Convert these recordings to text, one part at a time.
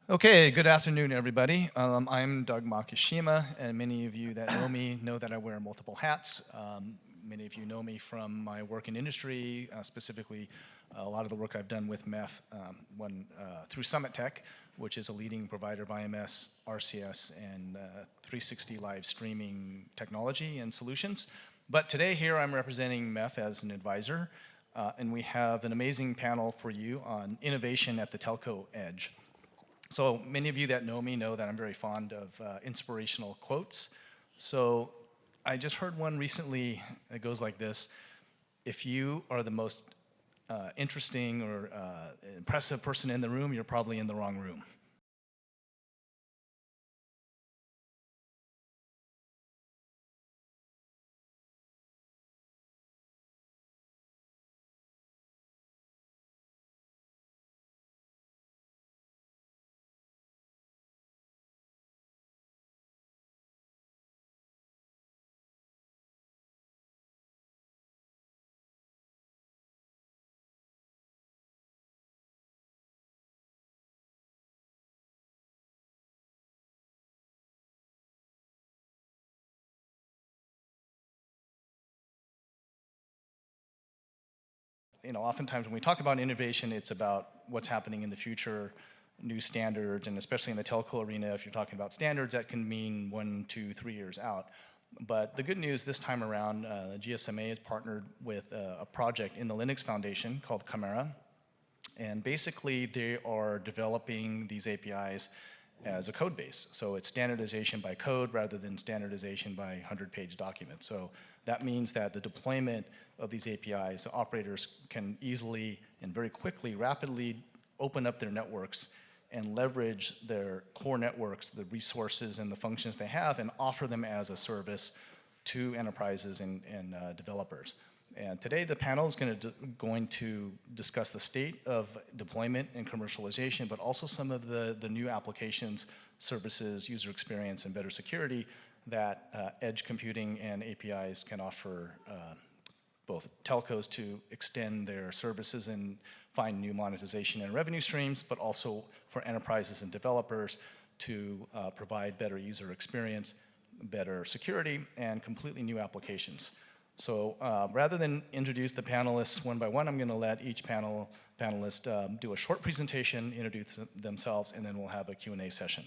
Okay, good afternoon, everybody. I'm Doug Makishima, and many of you that know me know that I wear multiple hats. Many of you know me from my work in industry, specifically a lot of the work I've done with MEF through Summit Tech, which is a leading provider of IMS, RCS, and 360 live streaming technology and solutions. But today here I'm representing MEF as an advisor, and we have an amazing panel for you on innovation at the telco edge. So many of you that know me know that I'm very fond of inspirational quotes. So I just heard one recently that goes like this: if you are the most interesting or impressive person in the room, you're probably in the wrong room. Oftentimes when we talk about innovation, it's about what's happening in the future, new standards, and especially in the telco arena, if you're talking about standards, that can mean 1, 2, 3 years out. But the good news this time around, GSMA has partnered with a project in the Linux Foundation called Chimera. And basically, they are developing these APIs as a code base. So it's standardization by code rather than standardization by 100-page documents. So that means that the deployment of these APIs, operators can easily and very quickly, rapidly open up their networks and leverage their core networks, the resources and the functions they have, and offer them as a service to enterprises and developers. And today the panel is going to discuss the state of deployment and commercialization, but also some of the new applications, services, user experience, and better security that edge computing and APIs can offer both telcos to extend their services and find new monetization and revenue streams, but also for enterprises and developers to provide better user experience, better security, and completely new applications. So rather than introduce the panelists one by one, I'm going to let each panelist do a short presentation, introduce themselves, and then we'll have a Q&A session.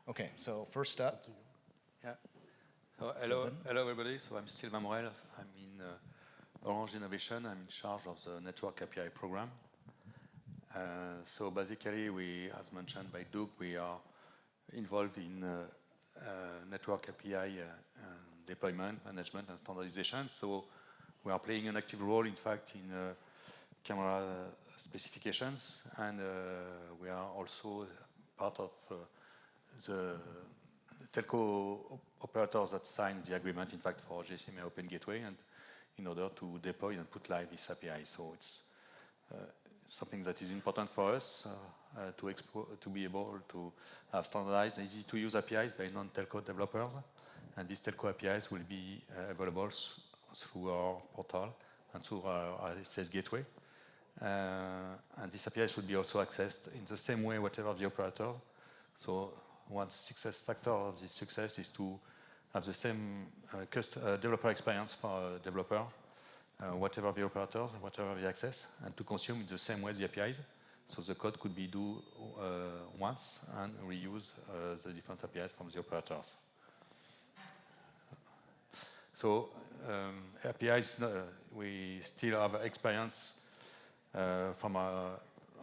Okay, so first up. Yeah. So hello everybody. So I'm Sylvain Morel. I'm in Orange Innovation. I'm in charge of the Network API program. So basically, as mentioned by Doug, we are involved in network API deployment, management, and standardization. So we are playing an active role, in fact, in camera specifications, and we are also part of the telco operators that signed the agreement, in fact, for GSMA Open Gateway, and in order to deploy and put live this API. So it's something that is important for us to be able to have standardized and easy-to-use APIs by non-telco developers. And these telco APIs will be available through our portal and through our RSS gateway. And this API should be also accessed in the same way, whatever the operator. So one success factor of this success is to have the same developer experience for a developer, whatever the operators, whatever the access, and to consume in the same way the APIs. So the code could be do once and reuse the different APIs from the operators. So APIs, we still have experience from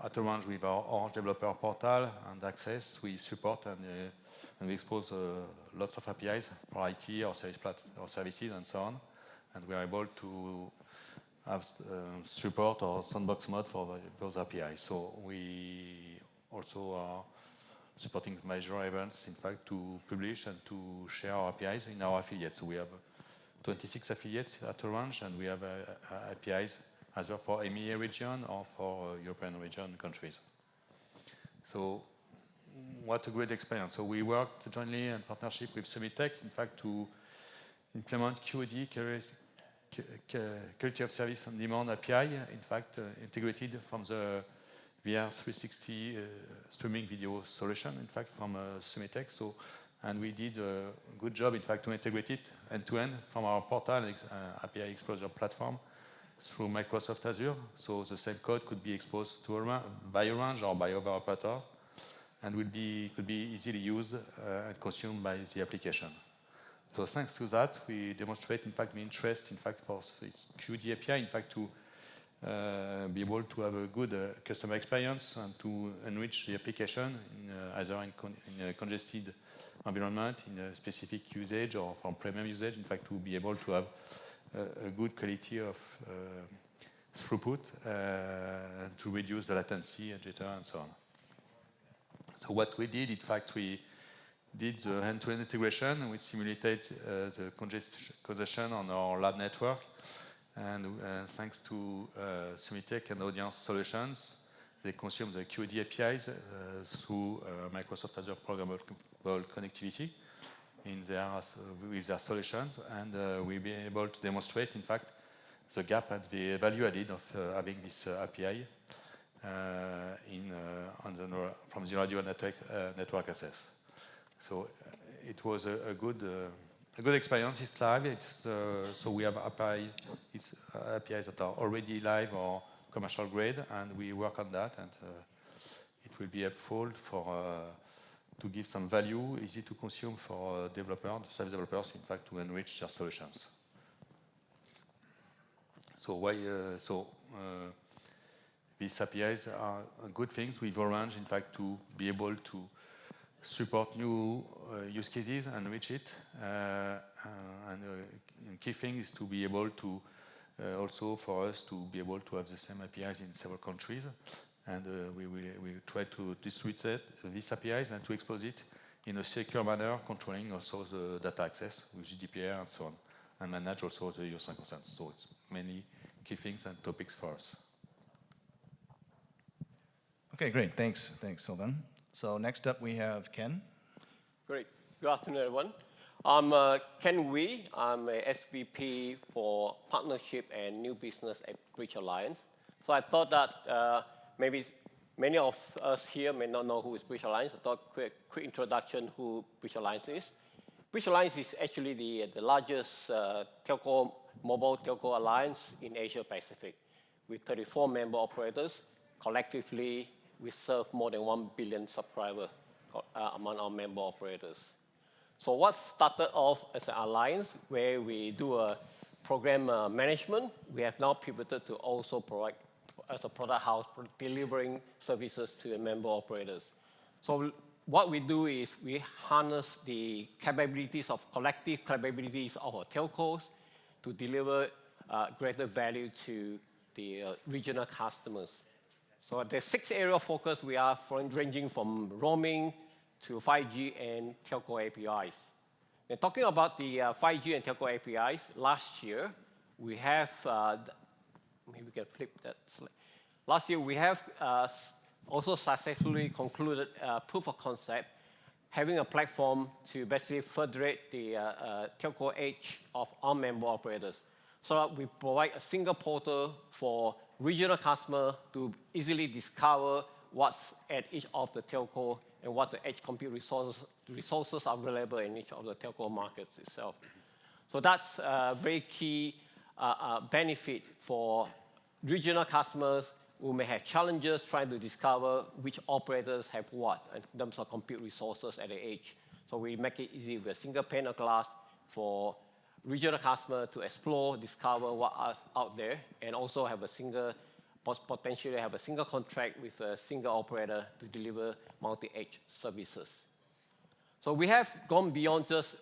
at Orange with our Orange Developer Portal and Access. We support and we expose lots of APIs for IT or services and so on. And we are able to have support or sandbox mode for those APIs. So we also are supporting major events, in fact, to publish and to share our APIs in our affiliates. So we have 26 affiliates at Orange, and we have APIs either for MEA region or for European region countries. So what a great experience. So we worked jointly in partnership with Summit Tech, in fact, to implement QOD, quality of service on demand API, in fact, integrated from the VR360 streaming video solution, in fact, from Sumitech. So, and we did a good job, in fact, to integrate it end-to-end from our portal API Exposure platform through Microsoft Azure. So the same code could be exposed to by Orange or by other operators, and could be easily used and consumed by the application. So thanks to that, we demonstrate, in fact, the interest, in fact, for this QD API, in fact, to be able to have a good customer experience and to enrich the application either in a congested environment, in a specific usage or from premium usage, in fact, to be able to have a good quality of throughput to reduce the latency, jitter, and so on. So what we did, in fact, we did the end-to-end integration, which simulated the congestion on our lab network. And thanks to Sumitech and Audience Solutions, they consume the QD APIs through Microsoft Azure Programmable Connectivity with their solutions. And we'll be able to demonstrate, in fact, the gap and the value added of having this API from the radio network access. So it was a good experience. It's live. So we have APIs. It's APIs that are already live or commercial grade, and we work on that. And it will be helpful to give some value, easy to consume for service developers, in fact, to enrich their solutions. So these APIs are good things with Orange, in fact, to be able to support new use cases and enrich it. And key thing is to be able to also for us to be able to have the same APIs in several countries. And we try to distribute these APIs and to expose it in a secure manner, controlling also the data access with GDPR and so on, and manage also the user consent. So it's many key things and topics for us. Okay, great. Thanks, Sylvain. So next up we have Ken. Great. Good afternoon, everyone. I'm Ken Wee. I'm a SVP for Partnership and New Business at Bridge Alliance. So I thought that maybe many of us here may not know who is Bridge Alliance. I thought quick introduction who Bridge Alliance is. Bridge Alliance is actually the largest mobile telco alliance in Asia Pacific, with 34 member operators. Collectively, we serve more than 1 billion subscribers among our member operators. So what started off as an alliance where we do a program management, we have now pivoted to also provide as a product house delivering services to the member operators. So what we do is we harness the collective capabilities of our telcos to deliver greater value to the regional customers. So there's 6 areas of focus we are ranging from roaming to 5G and telco APIs. And talking about the 5G and telco APIs, last year we have, maybe we can flip that slide. Last year we have also successfully concluded proof of concept, having a platform to basically federate the telco edge of our member operators, so that we provide a single portal for regional customers to easily discover what's at each of the telco and what the edge compute resources are available in each of the telco markets itself. So that's a very key benefit for regional customers who may have challenges trying to discover which operators have what in terms of compute resources at the edge. So we make it easy with a single pane of glass for regional customers to explore, discover what are out there, and also have potentially have a single contract with a single operator to deliver multi-edge services. So we have gone beyond just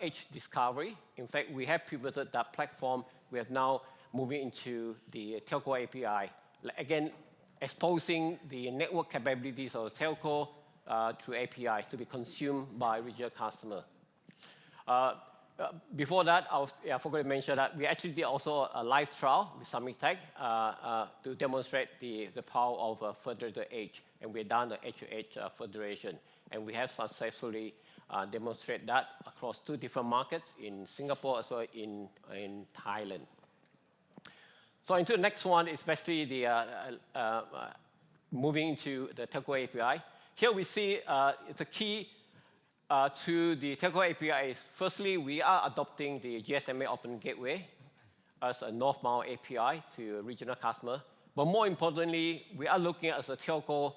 edge discovery. In fact, we have pivoted that platform. We are now moving into the telco API, again, exposing the network capabilities of the telco through APIs to be consumed by regional customers. Before that, I forgot to mention that we actually did also a live trial with Sumitech to demonstrate the power of federated edge, and we've done the edge-to-edge federation, and we have successfully demonstrated that across 2 different markets, in Singapore as well in Thailand. So into the next one is basically the moving to the Telco API. Here we see it's a key to the Telco API is, firstly, we are adopting the GSMA Open Gateway as a northbound API to regional customer. But more importantly, we are looking at as a telco,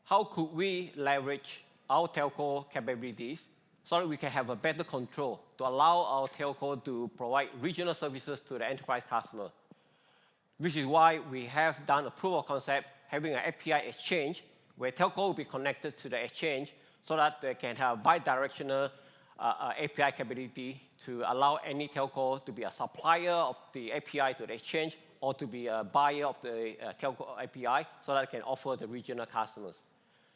how could we leverage our telco capabilities so that we can have a better control to allow our telco to provide regional services to the enterprise customer. Which is why we have done a proof of concept, having an API exchange, where telco will be connected to the exchange so that they can have bi-directional API capability to allow any telco to be a supplier of the API to the exchange or to be a buyer of the telco API so that it can offer the regional customers.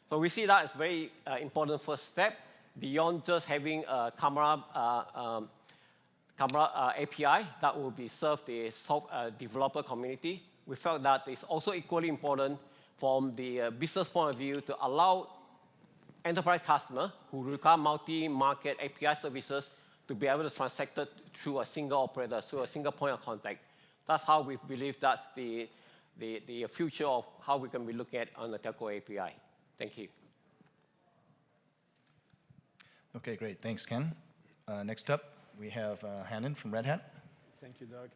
So we see that as a very important first step beyond just having a camera API that will be served the developer community. We felt that it's also equally important from the business point of view to allow enterprise customers who require multi-market API services to be able to transact it through a single operator, through a single point of contact. That's how we believe that's the future of how we can be looking at on the Telco API. Thank you. Okay, great. Thanks, Ken. Next up, we have Hannon from Red Hat. Thank you, Doug.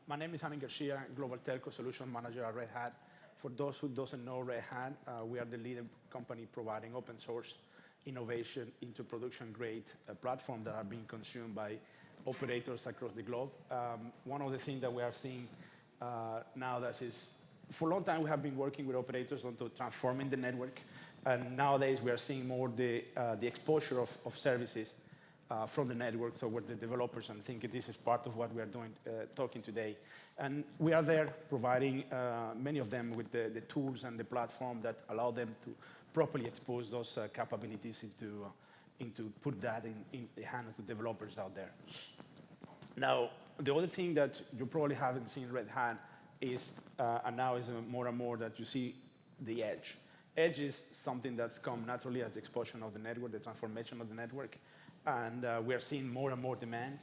My name is Hannon Garcia, Global Telco Solution Manager at Red Hat. For those who doesn't know Red Hat, we are the leading company providing open source innovation into production-grade platforms that are being consumed by operators across the globe. One of the things that we are seeing now that is, for a long time we have been working with operators on transforming the network, and nowadays we are seeing more the exposure of services from the network toward the developers, and I think this is part of what we are doing, talking today. And we are there providing many of them with the tools and the platform that allow them to properly expose those capabilities into put that in the hands of the developers out there. Now, the other thing that you probably haven't seen Red Hat is, and now is more and more that you see the edge. Edge is something that's come naturally as the explosion of the network, the transformation of the network. And we are seeing more and more demand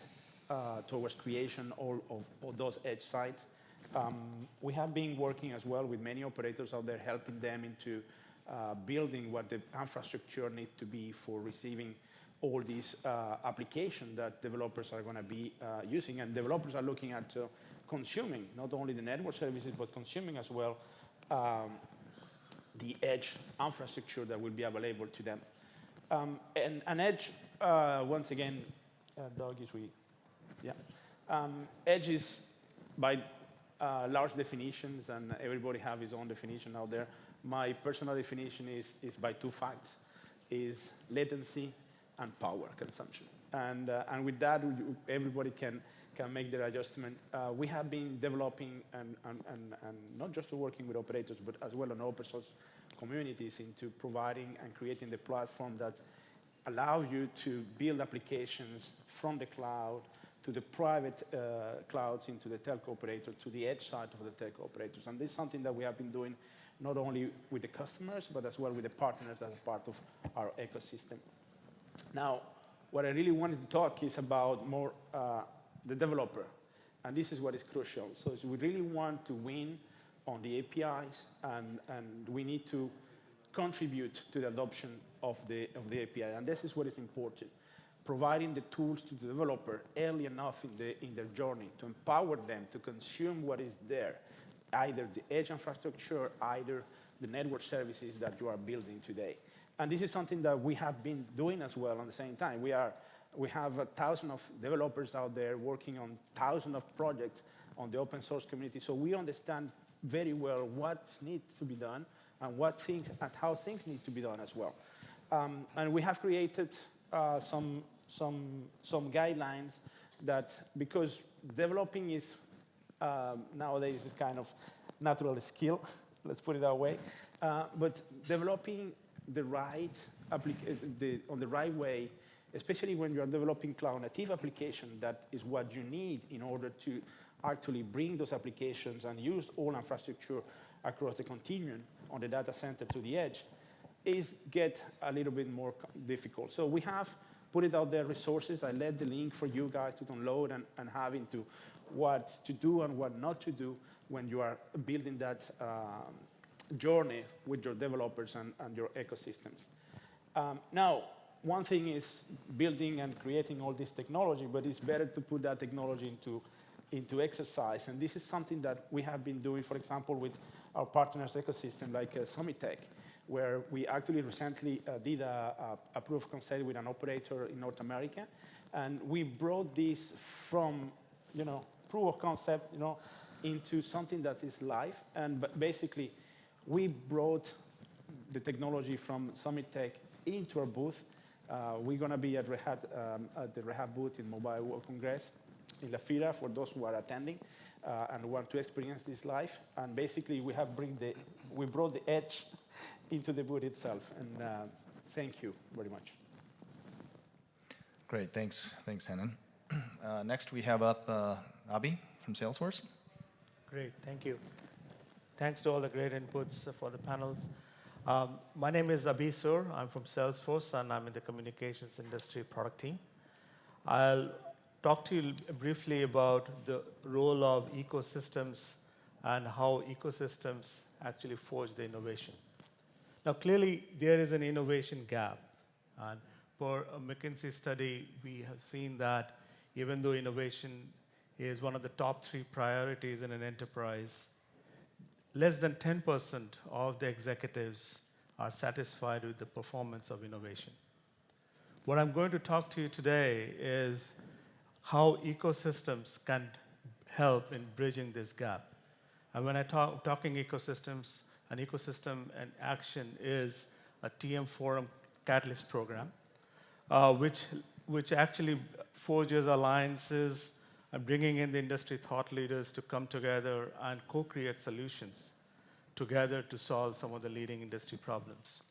towards creation of those edge sites. We have been working as well with many operators out there, helping them into building what the infrastructure needs to be for receiving all these applications that developers are going to be using. And developers are looking at consuming not only the network services, but consuming as well the edge infrastructure that will be available to them. And an edge, once again, Doug is we, yeah. Edge is by large definitions, and everybody have his own definition out there. My personal definition is by two facts, is latency and power consumption. And with that, everybody can make their adjustment. We have been developing and not just working with operators, but as well on open source communities into providing and creating the platform that allow you to build applications from the cloud to the private clouds into the telco operator, to the edge side of the telco operators. And this is something that we have been doing not only with the customers, but as well with the partners that are part of our ecosystem. Now, what I really wanted to talk is about more the developer. And this is what is crucial. So we really want to win on the APIs, and we need to contribute to the adoption of the API. And this is what is important. Providing the tools to the developer early enough in their journey to empower them to consume what is there, either the edge infrastructure, either the network services that you are building today. And this is something that we have been doing as well at the same time. We have 1,000 of developers out there working on thousands of projects on the open source community. So we understand very well what needs to be done and what things and how things need to be done as well. And we have created some guidelines that, because developing is nowadays is kind of natural skill, let's put it that way. But developing the right on the right way, especially when you are developing cloud native application, that is what you need in order to actually bring those applications and use all infrastructure across the continuum on the data center to the edge, is get a little bit more difficult. So we have put it out there, resources. I left the link for you guys to download and have into what to do and what not to do when you are building that journey with your developers and your ecosystems. Now, one thing is building and creating all this technology, but it's better to put that technology into exercise. And this is something that we have been doing, for example, with our partners ecosystem like Summit Tech, where we actually recently did a proof of concept with an operator in North America. And we brought this from, proof of concept, into something that is live. And basically, we brought the technology from Summit Tech into our booth. We're going to be at the Red Hat booth in Mobile World Congress in La Fira for those who are attending and want to experience this live. And basically, we brought the edge into the booth itself. And thank you very much. Great, thanks, Henan. Next, we have up Abi from Salesforce. Great, thank you. Thanks to all the great inputs for the panels. My name is Abi Sur. I'm from Salesforce, and I'm in the communications industry product team. I'll talk to you briefly about the role of ecosystems and how ecosystems actually forge the innovation. Now, clearly, there is an innovation gap. And for a McKinsey study, we have seen that even though innovation is one of the top 3 priorities in an enterprise, less than 10% of the executives are satisfied with the performance of innovation. What I'm going to talk to you today is how ecosystems can help in bridging this gap. And when I talking ecosystems, an ecosystem and action is a TM Forum Catalyst program, which actually forges alliances and bringing in the industry thought leaders to come together and co-create solutions together to solve some of the leading industry problems.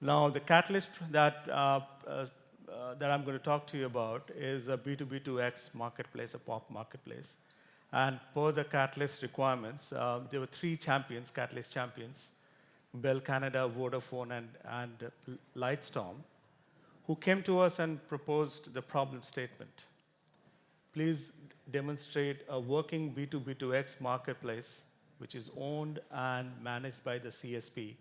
Now, the catalyst that I'm going to talk to you about is a B2B2X marketplace, a POP marketplace. And per the catalyst requirements, there were 3 champions, catalyst champions, Bell Canada, Vodafone, and Lightstorm, who came to us and proposed the problem statement. Please demonstrate a working B2B2X marketplace, which is owned and managed by the CSP,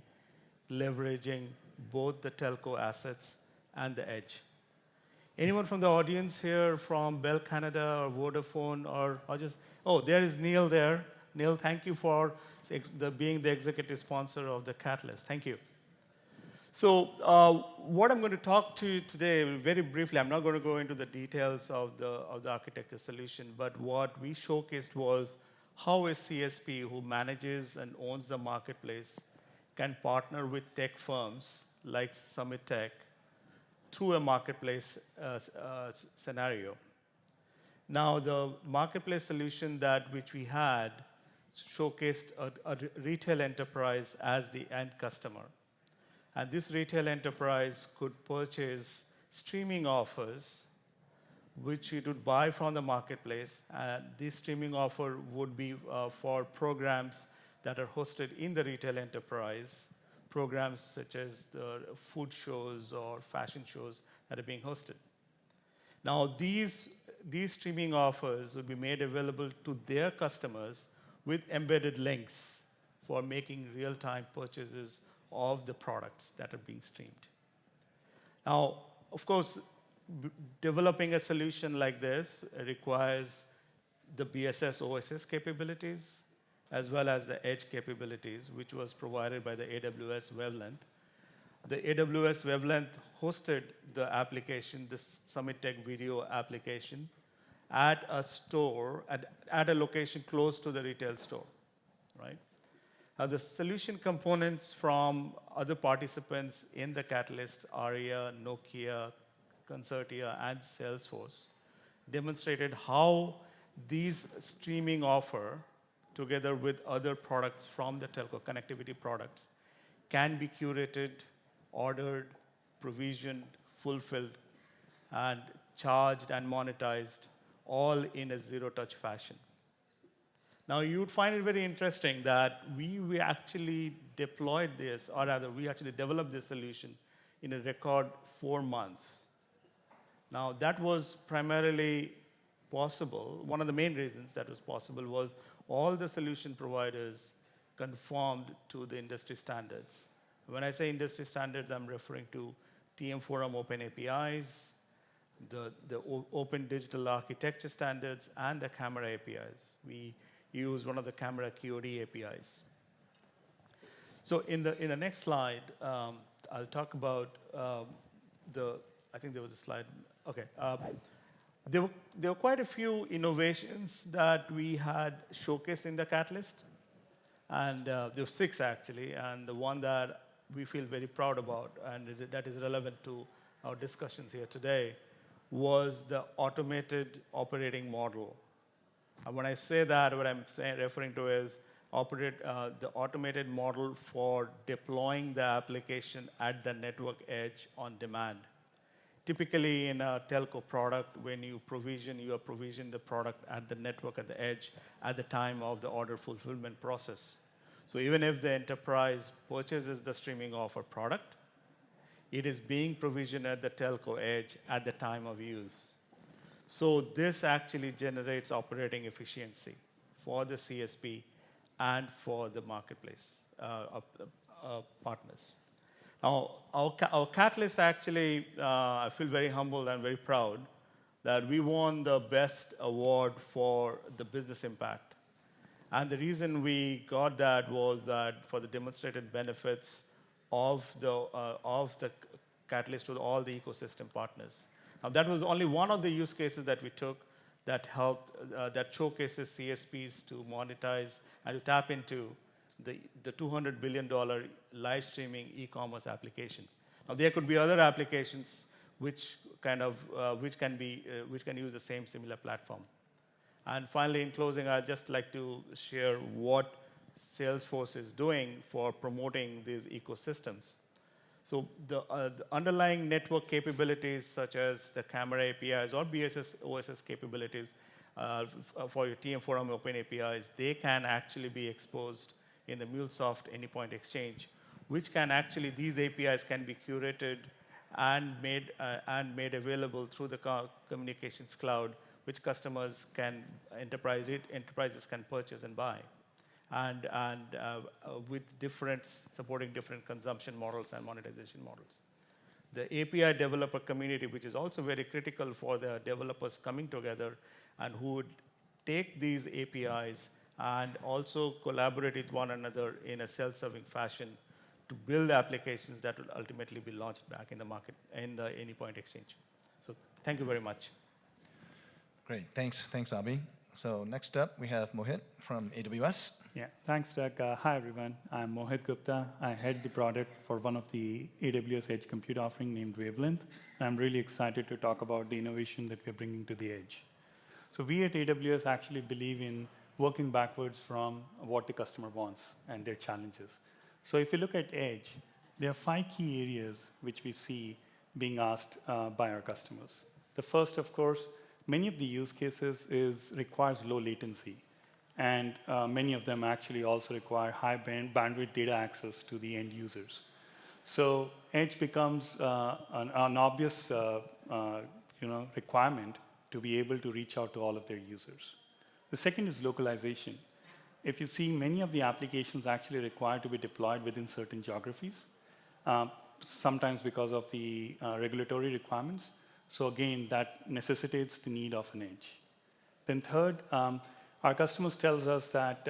leveraging both the telco assets and the edge. Anyone from the audience here from Bell Canada or Vodafone or just, oh, there is Neil there. Neil, thank you for being the executive sponsor of the Catalyst. Thank you. So what I'm going to talk to you today, very briefly, I'm not going to go into the details of the architecture solution, but what we showcased was how a CSP who manages and owns the marketplace can partner with tech firms like Summit Tech through a marketplace scenario. Now, the marketplace solution which we had showcased a retail enterprise as the end customer. And this retail enterprise could purchase streaming offers, which it would buy from the marketplace. And this streaming offer would be for programs that are hosted in the retail enterprise, programs such as the food shows or fashion shows that are being hosted. Now, these streaming offers would be made available to their customers with embedded links for making real-time purchases of the products that are being streamed. Now, of course, developing a solution like this requires the BSS OSS capabilities as well as the edge capabilities, which was provided by the AWS Wavelength. The AWS Wavelength hosted the application, this Summit Tech video application, at a store, at a location close to the retail store, right? Now, the solution components from other participants in the Catalyst, Aria, Nokia, Concertia, and Salesforce, demonstrated how these streaming offer, together with other products from the telco connectivity products, can be curated, ordered, provisioned, fulfilled, and charged and monetized, all in a zero-touch fashion. Now, you would find it very interesting that we actually deployed this, or rather, we actually developed this solution in a record 4 months. Now, that was primarily possible. One of the main reasons that was possible was all the solution providers conformed to the industry standards. When I say industry standards, I'm referring to TM Forum Open APIs, the Open Digital Architecture Standards, and the camera APIs. We use one of the camera QoD APIs. So in the next slide, I'll talk about I think there was a slide. Okay. There were quite a few innovations that we had showcased in the Catalyst. And there were 6 actually, and the one that we feel very proud about, and that is relevant to our discussions here today, was the automated operating model. And when I say that, what I'm referring to is the automated model for deploying the application at the network edge on demand. Typically, in a telco product, when you are provision the product at the network at the edge at the time of the order fulfillment process. So even if the enterprise purchases the streaming offer product, it is being provisioned at the telco edge at the time of use. So this actually generates operating efficiency for the CSP and for the marketplace partners. Now, our Catalyst actually, I feel very humbled and very proud that we won the best award for the business impact. And the reason we got that was that for the demonstrated benefits of the Catalyst to all the ecosystem partners. Now, that was only one of the use cases that we took that helped, that showcases CSPs to monetize and to tap into the $200 billion live streaming e-commerce application. Now, there could be other applications which can use the same similar platform. And finally, in closing, I'd just like to share what Salesforce is doing for promoting these ecosystems. So the underlying network capabilities, such as the camera APIs or BSS OSS capabilities for your TM Forum Open APIs, they can actually be exposed in the MuleSoft Anypoint Exchange, which can actually, these APIs can be curated and made available through the communications cloud, which enterprises can purchase and buy, and with supporting different consumption models and monetization models. The API developer community, which is also very critical for the developers coming together and who would take these APIs and also collaborate with one another in a self-serving fashion to build applications that will ultimately be launched back in the market in the Anypoint Exchange. So thank you very much. Great, thanks, Abhi. So next up, we have Mohit from AWS. Yeah, thanks, Doug. Hi, everyone. I'm Mohit Gupta. I head the product for one of the AWS Edge Compute offering named Wavelength. And I'm really excited to talk about the innovation that we're bringing to the edge. So we at AWS actually believe in working backwards from what the customer wants and their challenges. So if you look at Edge, there are 5 key areas which we see being asked by our customers. The first, of course, many of the use cases requires low latency. And many of them actually also require high bandwidth data access to the end users. So Edge becomes an obvious requirement to be able to reach out to all of their users. The second is localization. If you see, many of the applications actually require to be deployed within certain geographies, sometimes because of the regulatory requirements. So again, that necessitates the need of an edge. Then third, our customers tells us that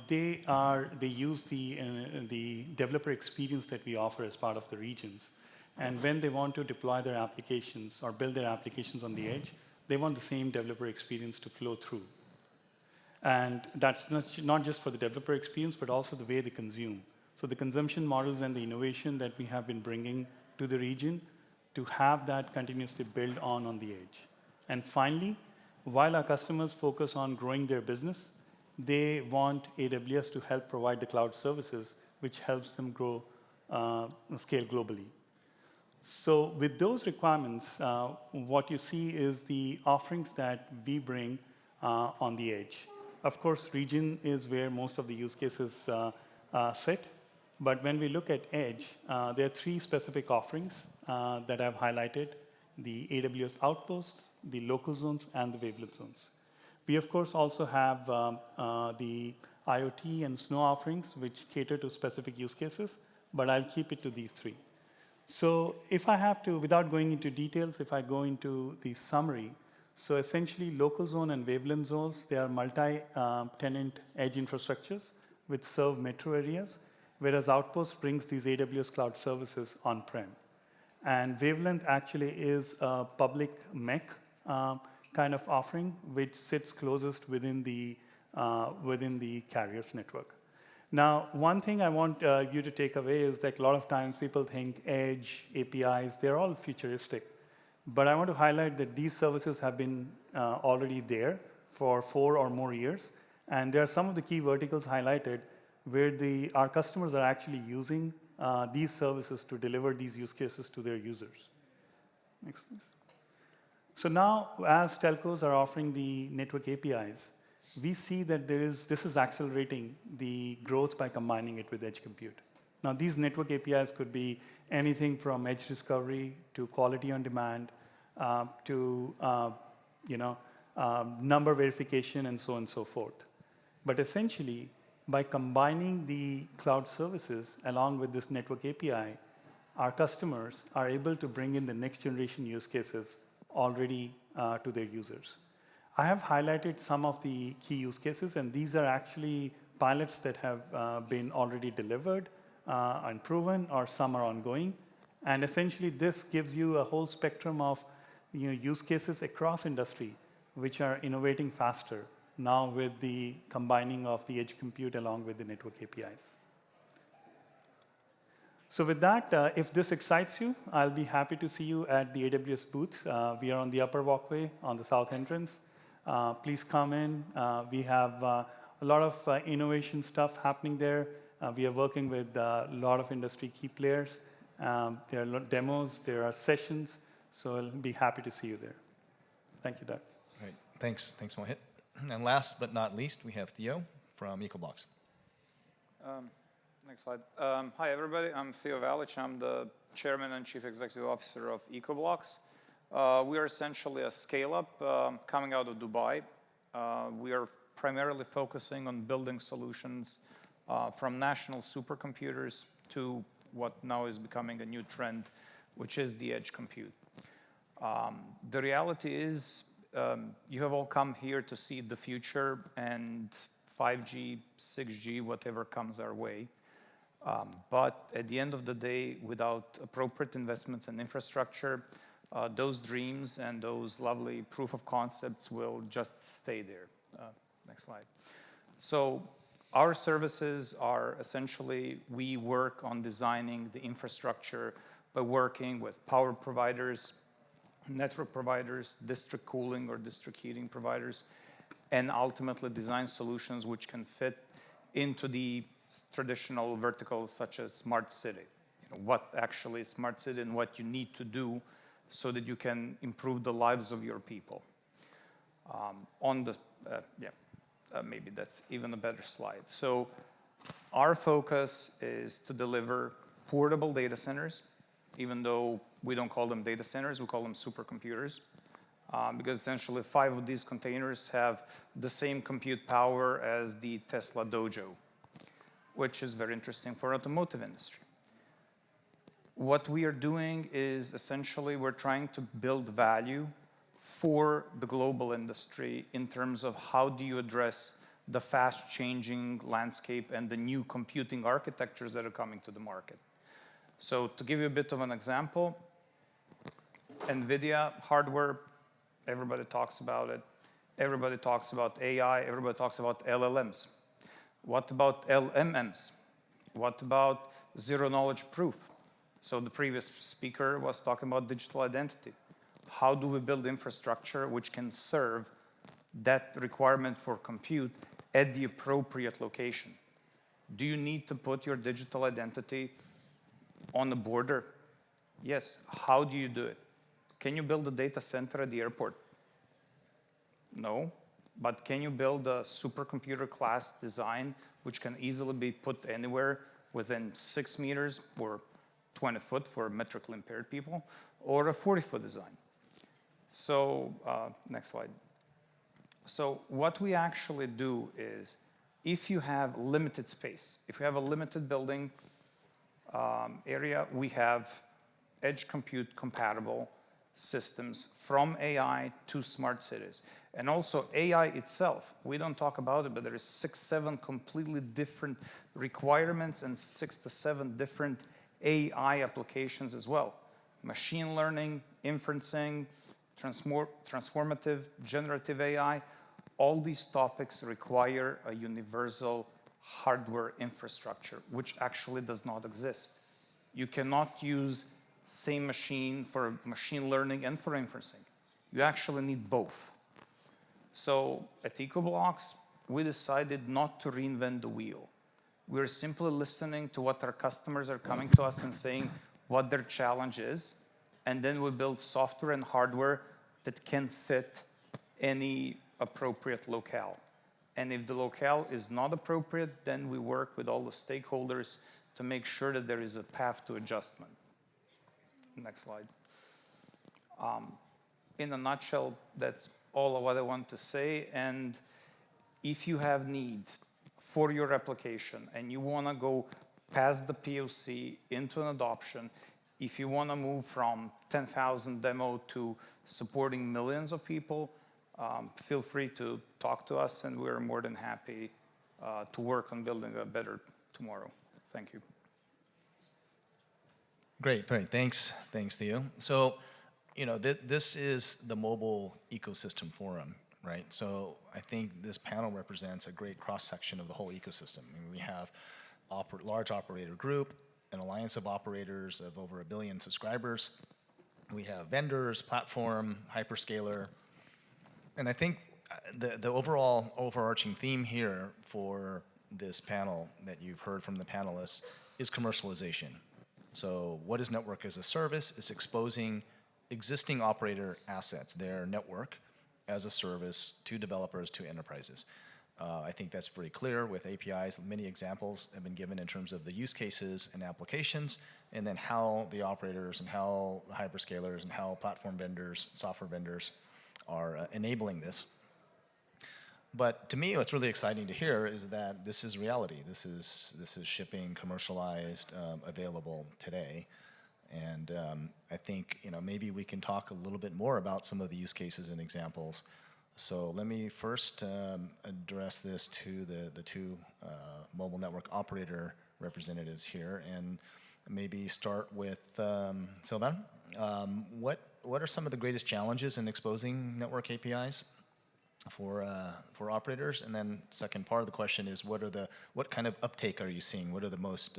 they use the developer experience that we offer as part of the regions. And when they want to deploy their applications or build their applications on the edge, they want the same developer experience to flow through. And that's not just for the developer experience, but also the way they consume. So the consumption models and the innovation that we have been bringing to the region to have that continuously build on the edge. And finally, while our customers focus on growing their business, they want AWS to help provide the cloud services, which helps them grow, scale globally. So with those requirements, what you see is the offerings that we bring on the edge. Of course, region is where most of the use cases sit. But when we look at edge, there are 3 specific offerings that I've highlighted. the AWS Outposts, the local zones, and the wavelet zones. We, of course, also have the IoT and Snow offerings, which cater to specific use cases, but I'll keep it to these three. So if I have to, without going into details, if I go into the summary, so essentially local zone and wavelet zones, they are multi-tenant edge infrastructures which serve metro areas, whereas Outpost brings these AWS cloud services on-prem. And Wavelength actually is a public MEC kind of offering, which sits closest within the carrier's network. Now, one thing I want you to take away is that a lot of times people think edge, APIs, they're all futuristic. But I want to highlight that these services have been already there for 4 or more years. And there are some of the key verticals highlighted where our customers are actually using these services to deliver these use cases to their users. Next, please. So now, as telcos are offering the network APIs, we see that this is accelerating the growth by combining it with edge compute. Now, these network APIs could be anything from edge discovery to quality on demand to number verification and so on and so forth. But essentially, by combining the cloud services along with this network API, our customers are able to bring in the next generation use cases already to their users. I have highlighted some of the key use cases, and these are actually pilots that have been already delivered and proven, or some are ongoing. And essentially, this gives you a whole spectrum of use cases across industry, which are innovating faster now with the combining of the edge compute along with the network APIs. So with that, if this excites you, I'll be happy to see you at the AWS booth. We are on the upper walkway on the south entrance. Please come in. We have a lot of innovation stuff happening there. We are working with a lot of industry key players. There are demos, there are sessions, so I'll be happy to see you there. Thank you, Doug. Great. Thanks, Mohit. And last but not least, we have Theo from EcoBlocks. Next slide. Hi, everybody. I'm Theo Valich. I'm the chairman and chief executive officer of EcoBlocks. We are essentially a scale-up coming out of Dubai. We are primarily focusing on building solutions from national supercomputers to what now is becoming a new trend, which is the edge compute. The reality is you have all come here to see the future and 5G, 6G, whatever comes our way. But at the end of the day, without appropriate investments in infrastructure, those dreams and those lovely proof of concepts will just stay there. Next slide. So our services are essentially, we work on designing the infrastructure by working with power providers, network providers, district cooling or district heating providers, and ultimately design solutions which can fit into the traditional verticals such as smart city. What actually is smart city and what you need to do so that you can improve the lives of your people. Maybe that's even a better slide. So our focus is to deliver portable data centers, even though we don't call them data centers, we call them supercomputers, because essentially 5 of these containers have the same compute power as the Tesla Dojo, which is very interesting for automotive industry. What we are doing is essentially we're trying to build value for the global industry in terms of how do you address the fast changing landscape and the new computing architectures that are coming to the market. So to give you a bit of an example, NVIDIA hardware, everybody talks about it. Everybody talks about AI, everybody talks about LLMs. What about LMMs? What about zero knowledge proof? So the previous speaker was talking about digital identity. How do we build infrastructure which can serve that requirement for compute at the appropriate location? Do you need to put your digital identity on the border? Yes. How do you do it? Can you build a data center at the airport? No. But can you build a supercomputer class design which can easily be put anywhere within 6 meters or 20 foot for metrically impaired people, or a 40-foot design? So next slide. So what we actually do is, if you have limited space, if you have a limited building area, we have edge compute compatible systems from AI to smart cities. And also AI itself, we don't talk about it, but there is 6, 7 completely different requirements and 6 to 7 different AI applications as well. Machine learning, inferencing, transformative, generative AI, all these topics require a universal hardware infrastructure, which actually does not exist. You cannot use same machine for machine learning and for inferencing. You actually need both. So at EcoBlocks, we decided not to reinvent the wheel. We're simply listening to what our customers are coming to us and saying what their challenge is, and then we build software and hardware that can fit any appropriate locale. And if the locale is not appropriate, then we work with all the stakeholders to make sure that there is a path to adjustment. Next slide. In a nutshell, that's all of what I want to say. And if you have need for your application and you want to go past the POC into an adoption, if you want to move from 10,000 demo to supporting millions of people, feel free to talk to us, and we're more than happy to work on building a better tomorrow. Thank you. Great. Thanks, Theo. So, this is the Mobile Ecosystem Forum, right? So I think this panel represents a great cross-section of the whole ecosystem. I mean, we have large operator group, an alliance of operators of over 1 billion subscribers. We have vendors, platform, hyperscaler. And I think the overall overarching theme here for this panel that you've heard from the panelists is commercialization. So what is network as a service? It's exposing existing operator assets, their network as a service to developers, to enterprises. I think that's pretty clear with APIs. Many examples have been given in terms of the use cases and applications, and then how the operators and how the hyperscalers and how platform vendors, software vendors are enabling this. But to me, what's really exciting to hear is that this is reality. This is shipping, commercialized, available today. And I think maybe we can talk a little bit more about some of the use cases and examples. So let me first address this to the two mobile network operator representatives here, and maybe start with Sylvain. What are some of the greatest challenges in exposing network APIs for operators? And then second part of the question is, what kind of uptake are you seeing? What are the most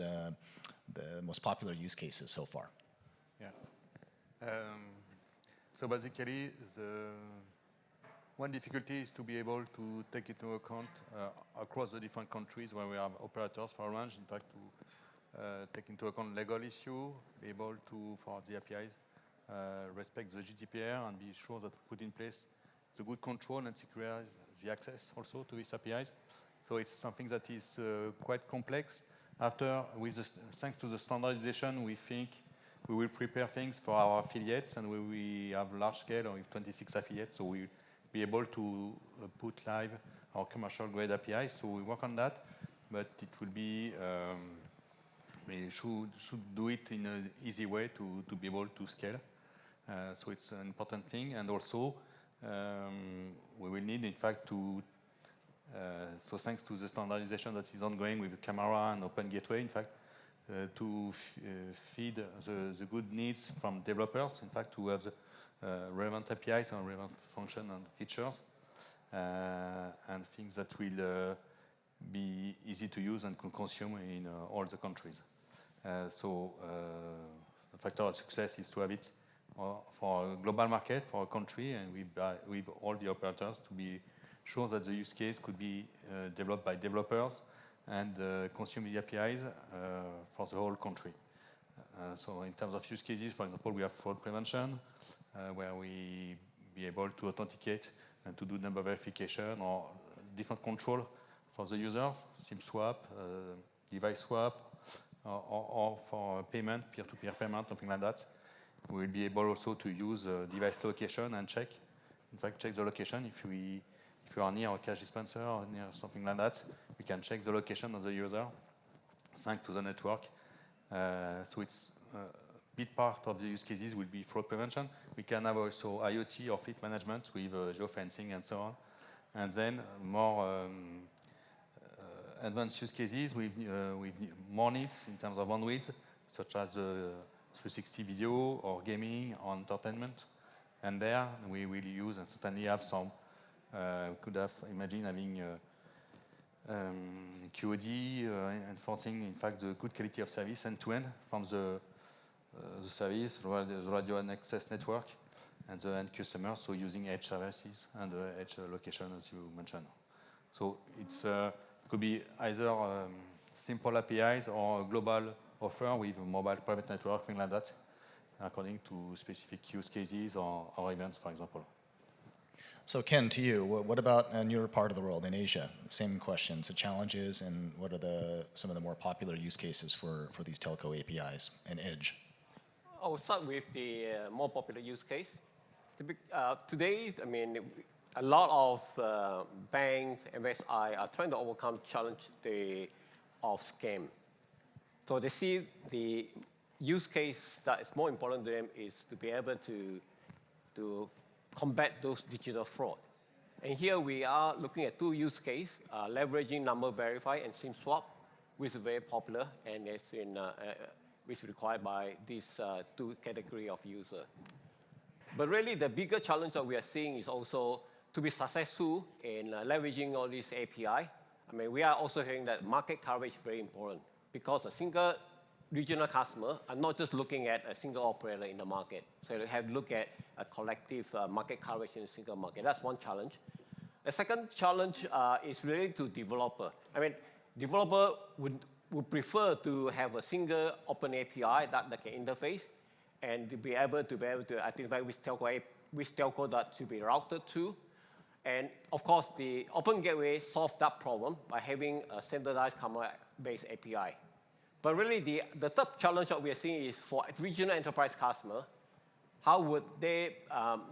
popular use cases so far? Yeah. So basically, the one difficulty is to be able to take into account across the different countries where we have operators for Orange, in fact, to take into account legal issue, be able to, for the APIs, respect the GDPR and be sure that we put in place the good control and secure the access also to these APIs. So it's something that is quite complex. After, thanks to the standardization, we think we will prepare things for our affiliates, and we have large scale with 26 affiliates, so we'll be able to put live our commercial grade APIs. So we work on that, but it will be, we should do it in an easy way to be able to scale. So it's an important thing, and also we will need, in fact, so thanks to the standardization that is ongoing with camera and open gateway, in fact, to feed the good needs from developers, in fact, to have the relevant APIs and relevant function and features, and things that will be easy to use and can consume in all the countries. So the factor of success is to have it for a global market, for a country, and with all the operators to be sure that the use case could be developed by developers and consume the APIs for the whole country. So in terms of use cases, for example, we have fraud prevention, where we be able to authenticate and to do number verification or different control for the user, SIM swap, device swap, or for payment, peer-to-peer payment, something like that. We will be able also to use device location and check. In fact, check the location if we are near a cash dispenser or near something like that. We can check the location of the user thanks to the network. So it's big part of the use cases will be fraud prevention. We can have also IoT or fleet management with geofencing and so on. And then more advanced use cases with more needs in terms of bandwidth, such as 360 video or gaming or entertainment. And there we will use and certainly have some, could have imagined having QoD enforcing, in fact, the good quality of service end-to-end from the service, the radio and access network, and the end customer, so using edge services and edge location, as you mentioned. So it's could be either simple APIs or a global offer with a mobile private network, things like that, according to specific use cases or events, for example. So Ken, to you, what about in your part of the world, in Asia? Same question. So challenges, and what are some of the more popular use cases for these telco APIs and edge? I'll start with the more popular use case. Today, I mean, a lot of banks, MSI are trying to overcome challenge of scam. So they see the use case that is more important to them is to be able to combat those digital fraud. And here we are looking at two use cases, leveraging number verify and SIM swap, which is very popular and it's which is required by these two categories of users. But really, the bigger challenge that we are seeing is also to be successful in leveraging all these API. I mean, we are also hearing that market coverage is very important because a single regional customer are not just looking at a single operator in the market. So they have to look at a collective market coverage in a single market. That's one challenge. The second challenge is related to developer. I mean, developer would prefer to have a single open API that they can interface and to be able to identify which telco that should be routed to. And of course, the open gateway solves that problem by having a standardized common-based API. But really, the third challenge that we are seeing is for regional enterprise customer, how would they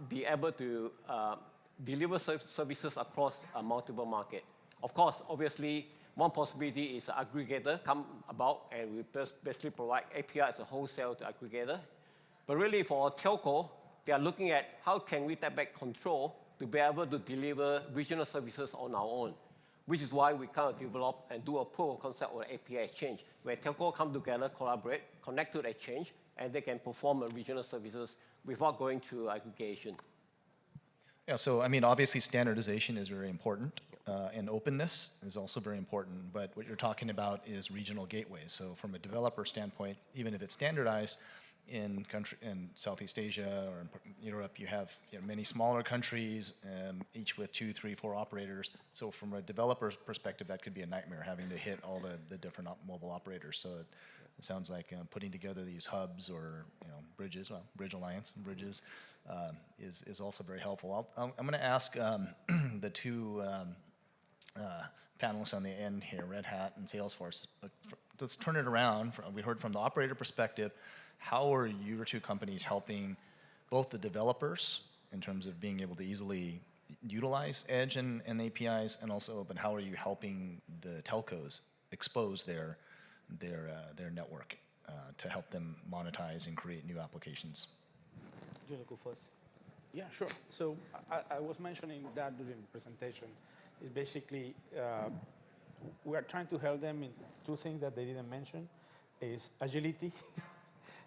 be able to deliver services across multiple markets? Of course, obviously, one possibility is aggregator come about, and we basically provide API as a wholesale to aggregator. But really, for telco, they are looking at how can we take back control to be able to deliver regional services on our own, which is why we kind of develop and do a proof of concept or API exchange, where telco come together, collaborate, connect to the exchange, and they can perform regional services without going through aggregation. Yeah, so I mean, obviously standardization is very important, and openness is also very important, but what you're talking about is regional gateways. So from a developer standpoint, even if it's standardized, in Southeast Asia or in Europe, you have many smaller countries, each with 2, 3, 4 operators. So from a developer's perspective, that could be a nightmare, having to hit all the different mobile operators. So it sounds like putting together these hubs or bridges, well, Bridge Alliance and bridges, is also very helpful. I'm going to ask the two panelists on the end here, Red Hat and Salesforce. Let's turn it around. We heard from the operator perspective. How are your two companies helping both the developers in terms of being able to easily utilize Edge and APIs, and also, but how are you helping the telcos expose their network to help them monetize and create new applications? Do you want to go first? Yeah, sure. So I was mentioning that during the presentation. Is basically we are trying to help them in two things that they didn't mention, is agility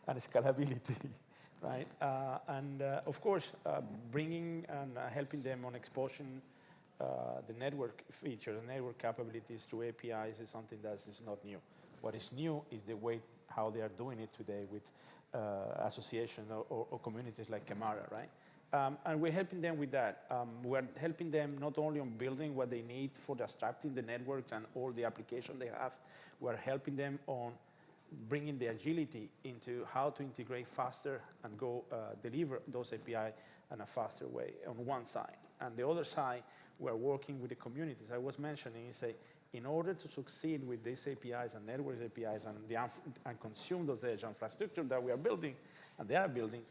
and scalability, right? And of course, bringing and helping them on exposing the network features, the network capabilities to APIs is something that is not new. What is new is the way how they are doing it today with associations or communities like Camara, right? And we're helping them with that. We're helping them not only on building what they need for abstracting the networks and all the applications they have, we're helping them on bringing the agility into how to integrate faster and go deliver those API in a faster way on one side. And the other side, we're working with the communities. I was mentioning, in order to succeed with these APIs and network APIs and consume those edge infrastructure that we are building, and they are building,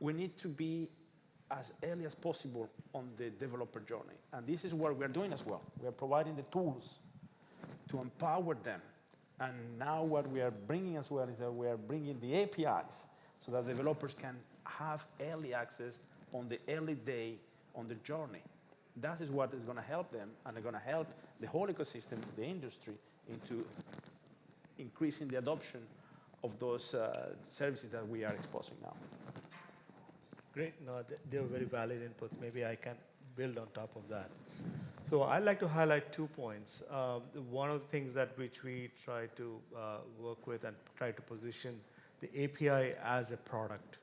we need to be as early as possible on the developer journey. And this is what we're doing as well. We're providing the tools to empower them. And now what we are bringing as well is that we are bringing the APIs so that developers can have early access on the early day on the journey. That is what is going to help them, and they're going to help the whole ecosystem, the industry, into increasing the adoption of those services that we are exposing now. Great. No, they were very valid inputs. Maybe I can build on top of that. So I'd like to highlight 2 points. One of the things that which we try to work with and try to position the API as a product.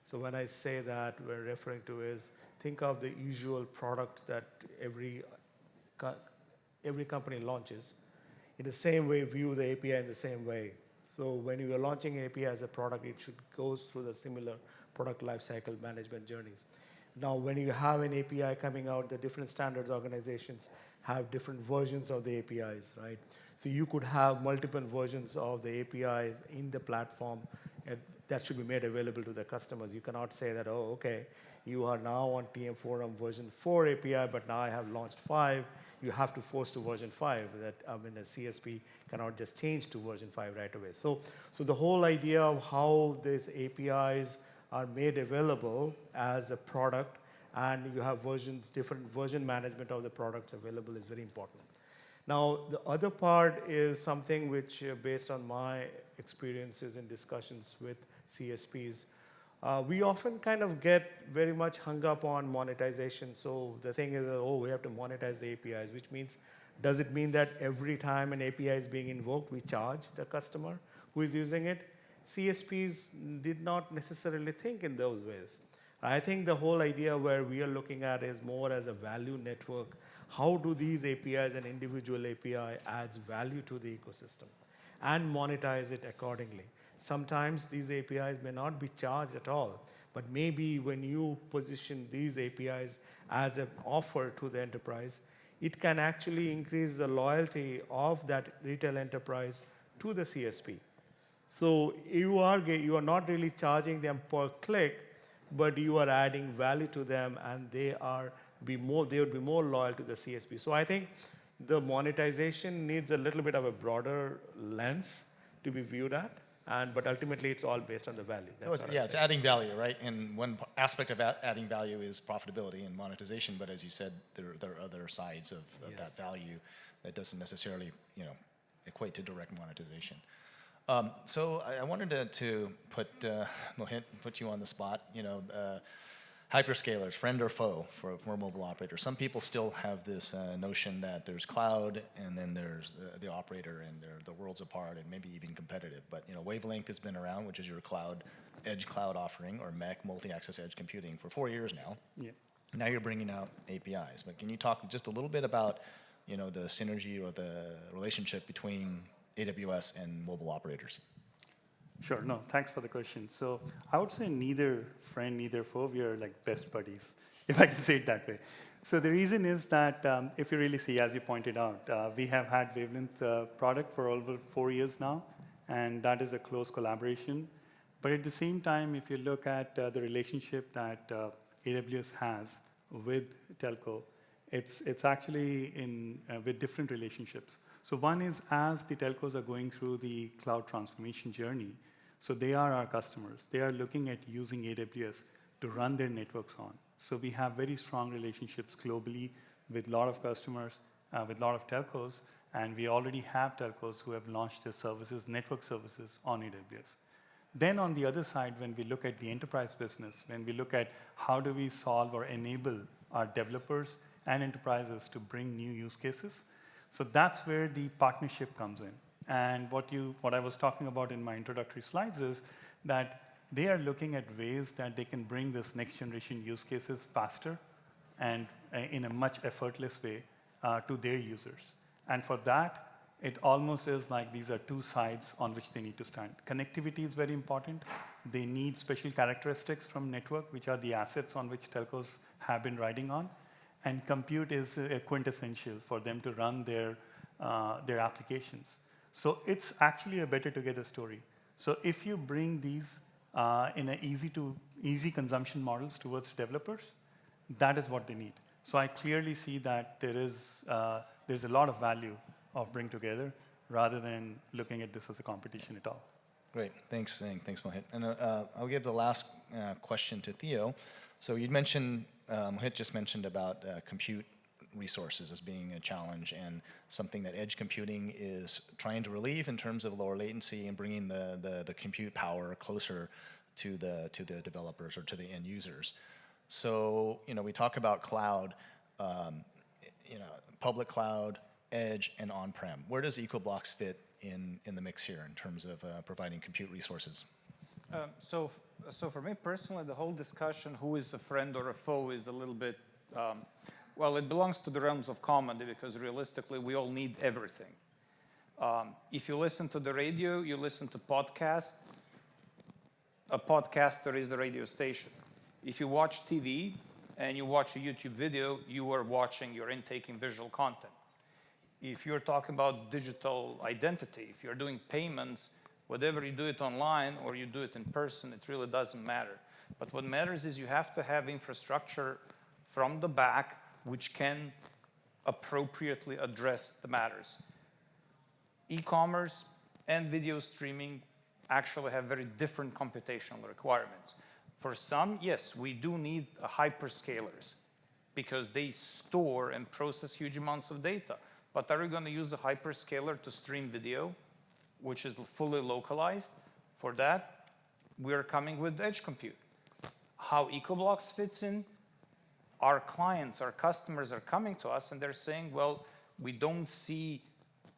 So when I say that, we're referring to is think of the usual product that every company launches. In the same way, view the API in the same way. So when you are launching an API as a product, it should go through the similar product lifecycle management journeys. Now, when you have an API coming out, the different standards organizations have different versions of the APIs, right? So you could have multiple versions of the APIs in the platform, and that should be made available to the customers. You cannot say that, oh, okay, you are now on TM Forum version 4 API, but now I have launched 5. You have to force to version 5. That a CSP cannot just change to version 5 right away. So the whole idea of how these APIs are made available as a product, and you have different version management of the products available is very important. Now, the other part is something which, based on my experiences and discussions with CSPs, we often kind of get very much hung up on monetization. So the thing is, oh, we have to monetize the APIs, which means, does it mean that every time an API is being invoked, we charge the customer who is using it? CSPs did not necessarily think in those ways. I think the whole idea where we are looking at is more as a value network. How do these APIs and individual API adds value to the ecosystem and monetize it accordingly? Sometimes these APIs may not be charged at all, but maybe when you position these APIs as an offer to the enterprise, it can actually increase the loyalty of that retail enterprise to the CSP. So you are not really charging them per click, but you are adding value to them, and they would be more loyal to the CSP. So I think the monetization needs a little bit of a broader lens to be viewed at, but ultimately it's all based on the value. It's adding value, right? And one aspect of adding value is profitability and monetization, but as you said, there are other sides of that value that doesn't necessarily equate to direct monetization. So I wanted to put Mohit, put you on the spot. Hyperscalers, friend or foe for mobile operators. Some people still have this notion that there's cloud and then there's the operator, and the worlds apart and maybe even competitive. But Wavelength has been around, which is your edge cloud offering, or MEC, multi-access edge computing, for 4 years now. Yeah. Now you're bringing out APIs. But can you talk just a little bit about the synergy or the relationship between AWS and mobile operators? Sure. No, thanks for the question. So I would say neither friend, neither foe. We are like best buddies, if I can say it that way. So the reason is that if you really see, as you pointed out, we have had Wavelength product for over 4 years now, and that is a close collaboration. But at the same time, if you look at the relationship that AWS has with Telco, it's actually with different relationships. So one is, as the telcos are going through the cloud transformation journey, so they are our customers. They are looking at using AWS to run their networks on. So we have very strong relationships globally with a lot of customers, with a lot of telcos, and we already have telcos who have launched their services, network services on AWS. Then on the other side, when we look at the enterprise business, when we look at how do we solve or enable our developers and enterprises to bring new use cases, so that's where the partnership comes in. And what I was talking about in my introductory slides is that they are looking at ways that they can bring this next generation use cases faster and in a much effortless way to their users. And for that, it almost is like these are two sides on which they need to stand. Connectivity is very important. They need special characteristics from network, which are the assets on which telcos have been riding on. And compute is quintessential for them to run their applications. So it's actually a better together story. So if you bring these in a easy consumption models towards developers, that is what they need. So I clearly see that there's a lot of value of bring together rather than looking at this as a competition at all. Great, thanks Mohit. And I'll give the last question to Theo. So you'd mentioned, Mohit just mentioned about compute resources as being a challenge and something that edge computing is trying to relieve in terms of lower latency and bringing the compute power closer to the developers or to the end users. So, we talk about cloud, public cloud, edge, and on-prem. Where does EcoBlocks fit in the mix here in terms of providing compute resources? So for me personally, the whole discussion, who is a friend or a foe, is a little bit, well, it belongs to the realms of comedy because realistically, we all need everything. If you listen to the radio, you listen to podcasts, a podcaster is a radio station. If you watch TV and you watch a YouTube video, you're intaking visual content. If you're talking about digital identity, if you're doing payments, whether you do it online or you do it in person, it really doesn't matter. But what matters is you have to have infrastructure from the back which can appropriately address the matters. E-commerce and video streaming actually have very different computational requirements. For some, yes, we do need hyperscalers because they store and process huge amounts of data. But are you going to use a hyperscaler to stream video, which is fully localized? For that, we're coming with edge compute. How EcoBlocks fits in, our clients, our customers are coming to us and they're saying, well, we don't see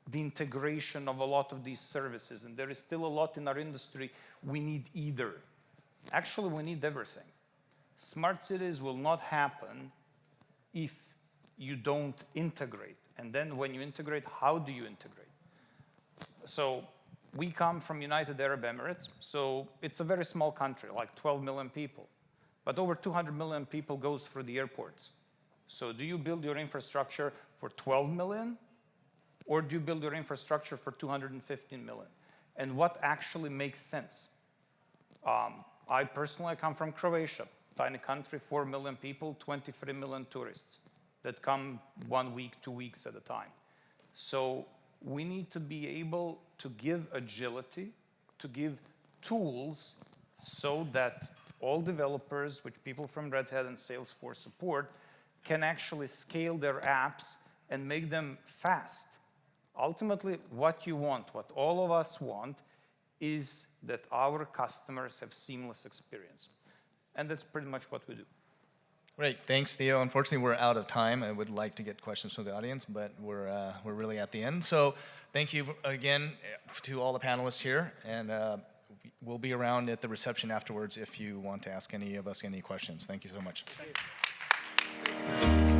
the integration of a lot of these services, and there is still a lot in our industry we need either. Actually, we need everything. Smart cities will not happen if you don't integrate. And then when you integrate, how do you integrate? So we come from United Arab Emirates, so it's a very small country, like 12 million people. But over 200 million people goes through the airports. So do you build your infrastructure for 12 million? Or do you build your infrastructure for 215 million? And what actually makes sense? I personally come from Croatia, tiny country, 4 million people, 23 million tourists that come 1 week, 2 weeks at a time. So we need to be able to give agility, to give tools so that all developers, which people from Red Hat and Salesforce support, can actually scale their apps and make them fast. Ultimately, what you want, what all of us want, is that our customers have seamless experience. And that's pretty much what we do. Great, thanks, Theo. Unfortunately, we're out of time. I would like to get questions from the audience, but we're really at the end. So thank you again to all the panelists here, and we'll be around at the reception afterwards if you want to ask any of us any questions. Thank you so much. Thank you.